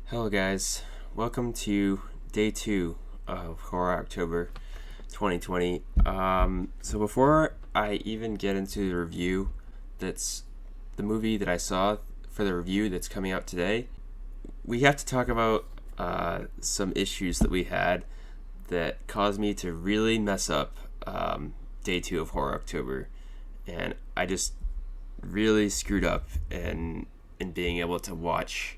Hello, guys. Welcome to day 2 of Horror October 2020. So, before I even get into the review, that's the movie that I saw for the review that's coming out today, we have to talk about some issues that we had that caused me to really mess up day 2 of Horror October. And I just really screwed up in being able to watch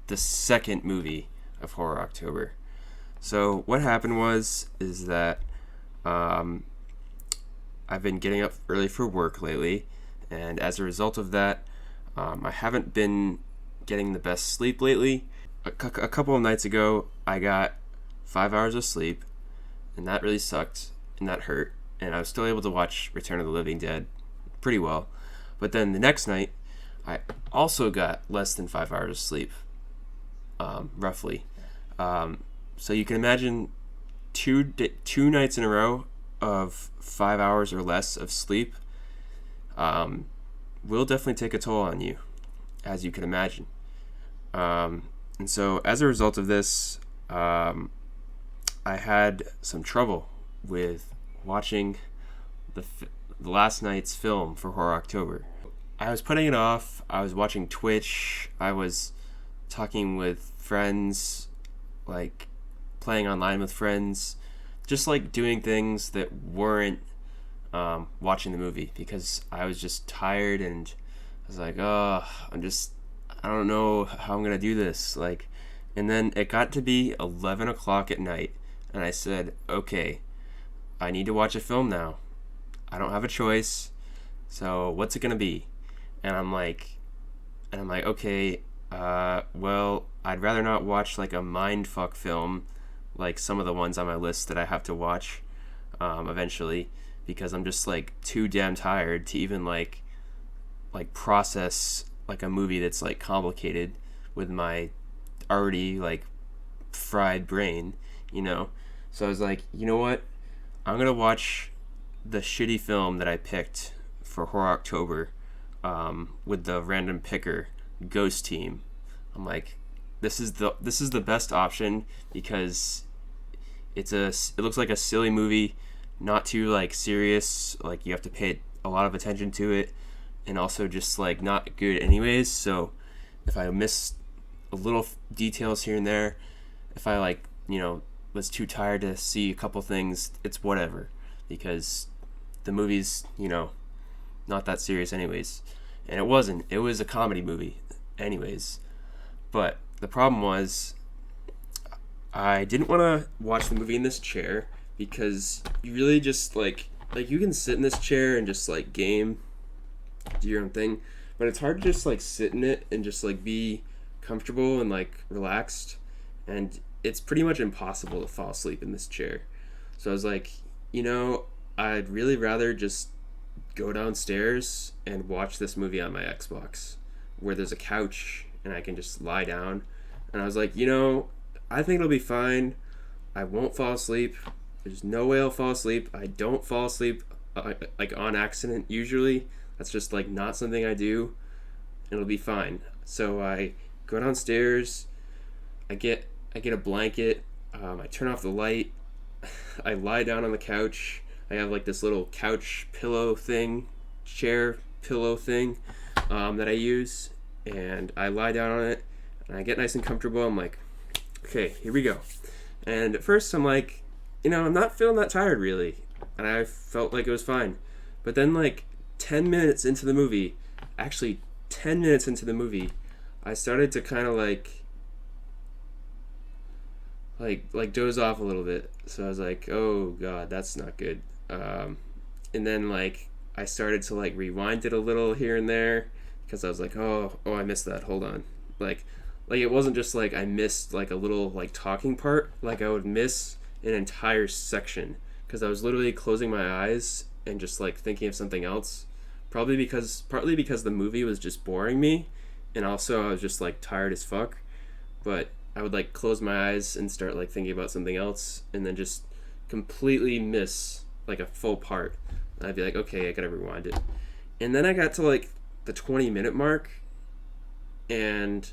the second movie of Horror October. So what happened is that um, I've been getting up early for work lately, and as a result of that, I haven't been getting the best sleep lately. A couple of nights ago, I got 5 hours of sleep, and that really sucked, and that hurt. And I was still able to watch Return of the Living Dead pretty well. But then the next night, I also got less than 5 hours of sleep, roughly. So you can imagine two nights in a row of 5 hours or less of sleep will definitely take a toll on you, as you can imagine. And so as a result of this, I had some trouble with watching the last night's film for Horror October. I was putting it off. I was watching Twitch. I was talking with friends, like playing online with friends, just like doing things that weren't watching the movie because I was just tired and I was like, oh, I don't know how I'm gonna do this. Like, and then it got to be 11 o'clock at night, and I said, okay, I need to watch a film now. I don't have a choice. So what's it gonna be? And I'm like, okay, well, I'd rather not watch like a mindfuck film, like some of the ones on my list that I have to watch, eventually, because I'm just like too damn tired to even like process like a movie that's like complicated with my already like fried brain, you know. So I was like, you know what? I'm gonna watch the shitty film that I picked for Horror October, with the random picker Ghost Team. I'm like, this is the best option because it looks like a silly movie, not too like serious, like you have to pay a lot of attention to it, and also just like not good anyways. So if I miss a little details here and there, if I like was too tired to see a couple things, it's whatever because the movie's not that serious anyways. And it wasn't. It was a comedy movie anyways. But the problem was I didn't want to watch the movie in this chair because you really just like you can sit in this chair and just like game, do your own thing, but it's hard to just like sit in it and just like be comfortable and like relaxed, and it's pretty much impossible to fall asleep in this chair. So I was like, I'd really rather just go downstairs and watch this movie on my Xbox where there's a couch and I can just lie down. And I was like, I think it'll be fine. I won't fall asleep. There's no way I'll fall asleep. I don't fall asleep like on accident usually. That's just like not something I do. It'll be fine. So I go downstairs. I get a blanket. I turn off the light. I lie down on the couch. I have like this little couch pillow thing, chair pillow thing, that I use, and I lie down on it, and I get nice and comfortable. I'm like, okay, here we go. And at first I'm like, I'm not feeling that tired really, and I felt like it was fine. But then like 10 minutes into the movie, actually 10 minutes into the movie, I started to kind of like doze off a little bit. So I was like, oh god, that's not good. And then like I started to like rewind it a little here and there because I was like, oh, I missed that. Hold on, like it wasn't just like I missed like a little like talking part. Like I would miss an entire section because I was literally closing my eyes and just like thinking of something else. Partly because the movie was just boring me, and also I was just like tired as fuck. But I would like close my eyes and start like thinking about something else, and then just completely miss like a full part. And I'd be like, okay, I gotta rewind it. And then I got to like the 20-minute mark, and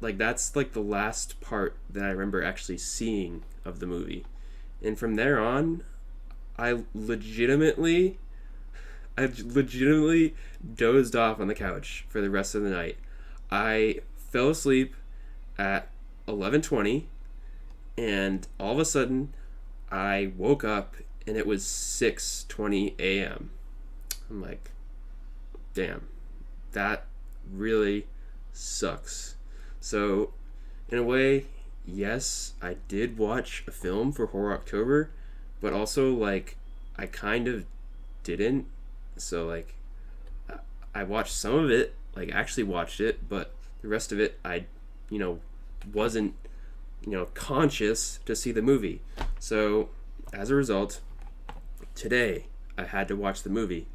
like that's like the last part that I remember actually seeing of the movie. And from there on, I legitimately I legitimately dozed off on the couch for the rest of the night. I fell asleep at 11:20, and all of a sudden I woke up and it was 6:20 a.m. I'm like, damn, that really sucks. So, in a way, yes, I did watch a film for Horror October, but also like I kind of didn't. So like I watched some of it, like actually watched it, but the rest of it I, you know, wasn't, conscious to see the movie. So as a result, today I had to watch the movie,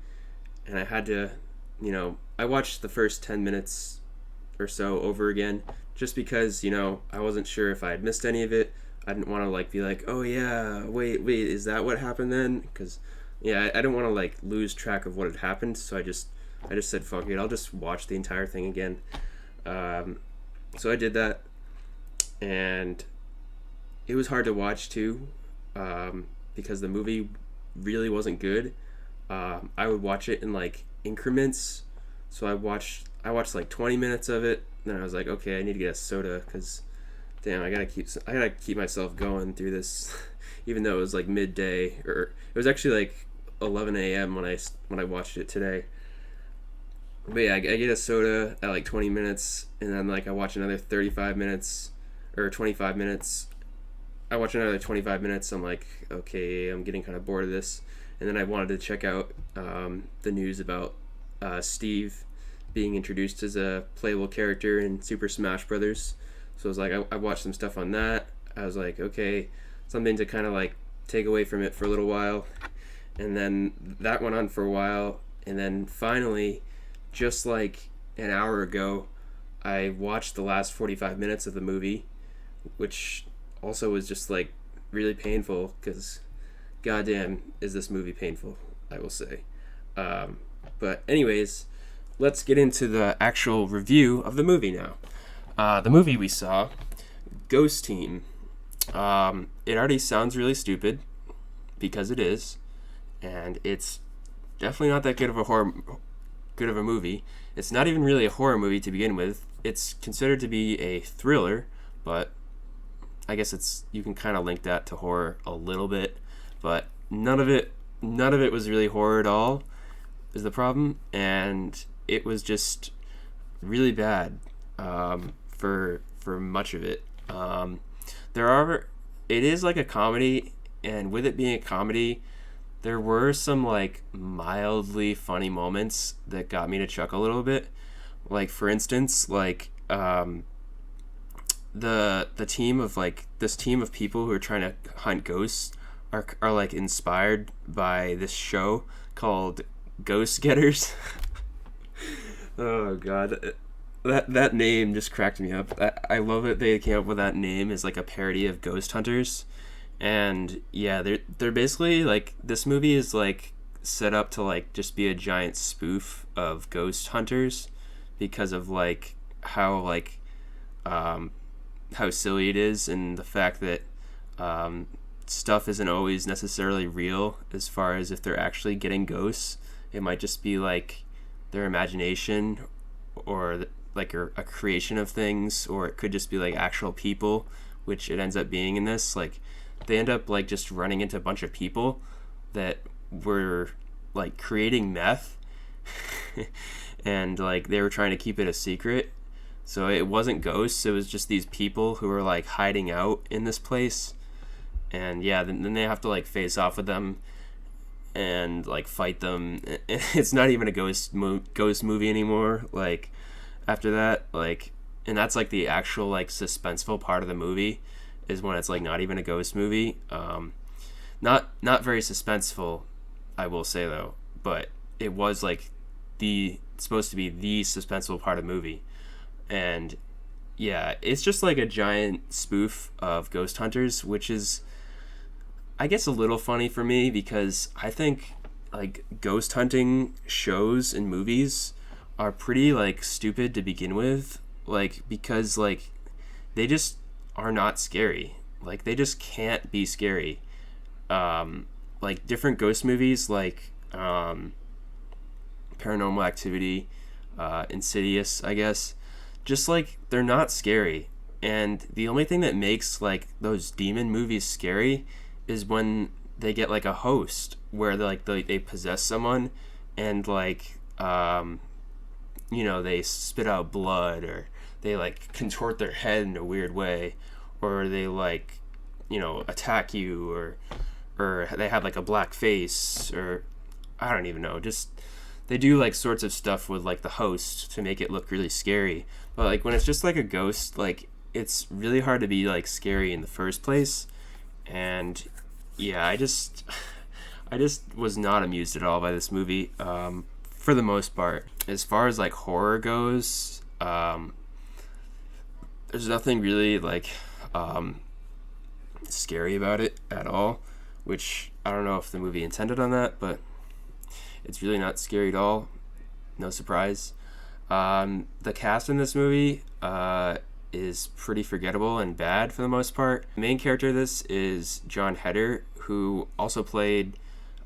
and I had to, I watched the first 10 minutes or so over again just because, I wasn't sure if I had missed any of it. I didn't want to like be like, oh yeah, wait, is that what happened then? Because yeah, I didn't want to like lose track of what had happened, so I just said fuck it, I'll just watch the entire thing again. So I did that, and it was hard to watch too, because the movie really wasn't good. I would watch it in like increments, so I watched like 20 minutes of it. Then I was like, okay, I need to get a soda because, damn, I gotta keep myself going through this, even though it was like midday, or it was actually like 11 a.m. when I watched it today. But yeah, I get a soda at like 20 minutes, and then like I watch another 35 minutes or 25 minutes. I watch another 25 minutes. I'm like, okay, I'm getting kind of bored of this. And then I wanted to check out the news about Steve being introduced as a playable character in Super Smash Brothers. So I was like, I watched some stuff on that. I was like, okay, something to kind of like take away from it for a little while. And then that went on for a while. And then finally, just like an hour ago, I watched the last 45 minutes of the movie, which also was just like really painful because goddamn is this movie painful, I will say. But anyways, let's get into the actual review of the movie now. The movie we saw, Ghost Team. It already sounds really stupid because it is, and it's definitely not that good of a movie. It's not even really a horror movie to begin with. It's considered to be a thriller, but I guess you can kind of link that to horror a little bit, but none of it was really horror at all is the problem, and it was just really bad for much of it. It is like a comedy, and with it being a comedy, there were some like mildly funny moments that got me to chuckle a little bit. Like for instance, like the team of like this team of people who are trying to hunt ghosts are like inspired by this show called Ghost Getters. Oh god, that name just cracked me up. I love that they came up with that name as like a parody of Ghost Hunters. And yeah, they're basically like, this movie is like set up to like just be a giant spoof of Ghost Hunters because of like how silly it is, and the fact that stuff isn't always necessarily real as far as if they're actually getting ghosts. It might just be like their imagination, or like a creation of things, or it could just be like actual people, which it ends up being in this. Like they end up like just running into a bunch of people that were like creating meth and like they were trying to keep it a secret. So it wasn't ghosts, it was just these people who were like hiding out in this place. And yeah, then they have to like face off with them and like fight them. It's not even a ghost movie anymore. Like after that, like, and that's like the actual like suspenseful part of the movie is when it's like not even a ghost movie. Not very suspenseful, I will say though, but it was like supposed to be the suspenseful part of the movie. And yeah, it's just like a giant spoof of Ghost Hunters, which is, I guess, a little funny for me because I think like ghost hunting shows and movies are pretty like stupid to begin with, like because like they just are not scary. Like, they just can't be scary. Like different ghost movies, like Paranormal Activity, Insidious, I guess, just like they're not scary. And the only thing that makes like those demon movies scary is when they get like a host where they possess someone, and like they spit out blood, or they like contort their head in a weird way, or they like attack you, or they have like a black face, or I don't even know, just they do like sorts of stuff with like the host to make it look really scary. But like when it's just like a ghost, like it's really hard to be like scary in the first place. And yeah, I just was not amused at all by this movie, for the most part. As far as like horror goes, there's nothing really like scary about it at all, which I don't know if the movie intended on that, but it's really not scary at all. No surprise. The cast in this movie is pretty forgettable and bad for the most part. The main character of this is Jon Heder, who also played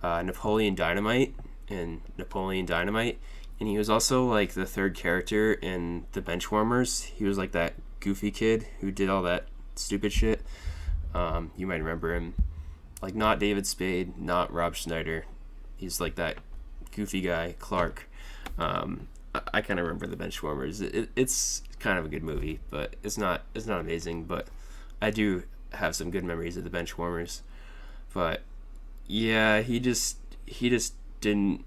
Napoleon Dynamite in Napoleon Dynamite, and he was also like the third character in The Benchwarmers. He was like that goofy kid who did all that stupid shit. You might remember him. Like, not David Spade, not Rob Schneider. He's like that goofy guy, Clark. I kind of remember The Benchwarmers. It's kind of a good movie, but it's not amazing. But I do have some good memories of The Benchwarmers. It's yeah, he just didn't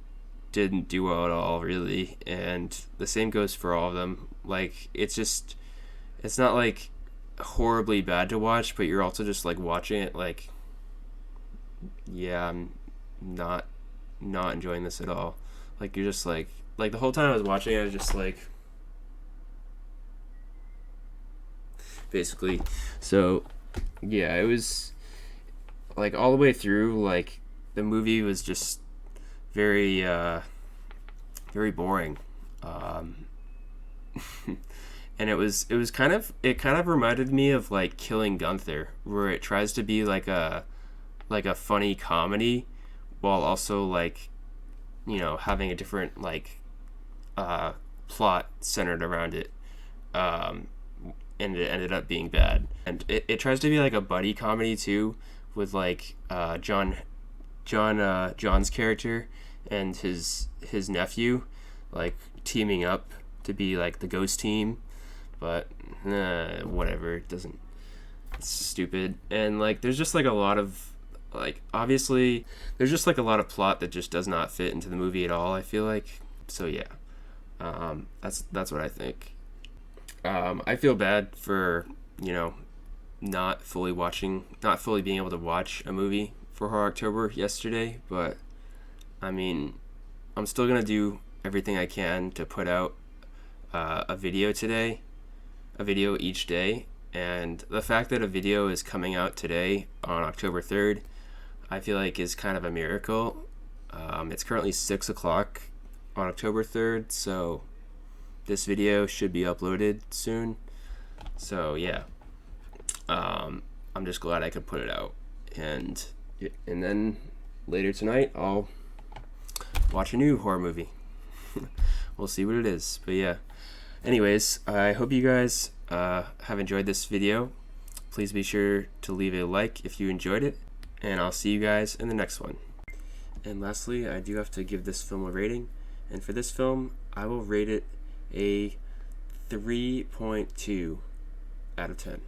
do well at all, really. And the same goes for all of them. Like, it's not like horribly bad to watch, but you're also just like watching it like, yeah, I'm not enjoying this at all. Like, you're just like the whole time I was watching it, I was just like, basically. So yeah, it was like all the way through, like the movie was just very very boring. And it kind of reminded me of like Killing Gunther, where it tries to be like a funny comedy while also like having a different like plot centered around it, and it ended up being bad. And it tries to be like a buddy comedy too, with like John's character and his nephew like teaming up to be like the ghost team. But whatever, it's stupid. And like there's just like a lot of like, obviously there's just like a lot of plot that just does not fit into the movie at all, I feel like. So yeah, that's what I think. I feel bad for not fully being able to watch a movie for Horror October yesterday, but I mean, I'm still gonna do everything I can to put out a video each day. And the fact that a video is coming out today on October 3rd, I feel like is kind of a miracle. It's currently 6 o'clock on October 3rd, so this video should be uploaded soon. So yeah, I'm just glad I could put it out. And then later tonight, I'll watch a new horror movie. We'll see what it is. But yeah, anyways, I hope you guys have enjoyed this video. Please be sure to leave a like if you enjoyed it, and I'll see you guys in the next one. And lastly, I do have to give this film a rating, and for this film, I will rate it a 3.2 out of 10.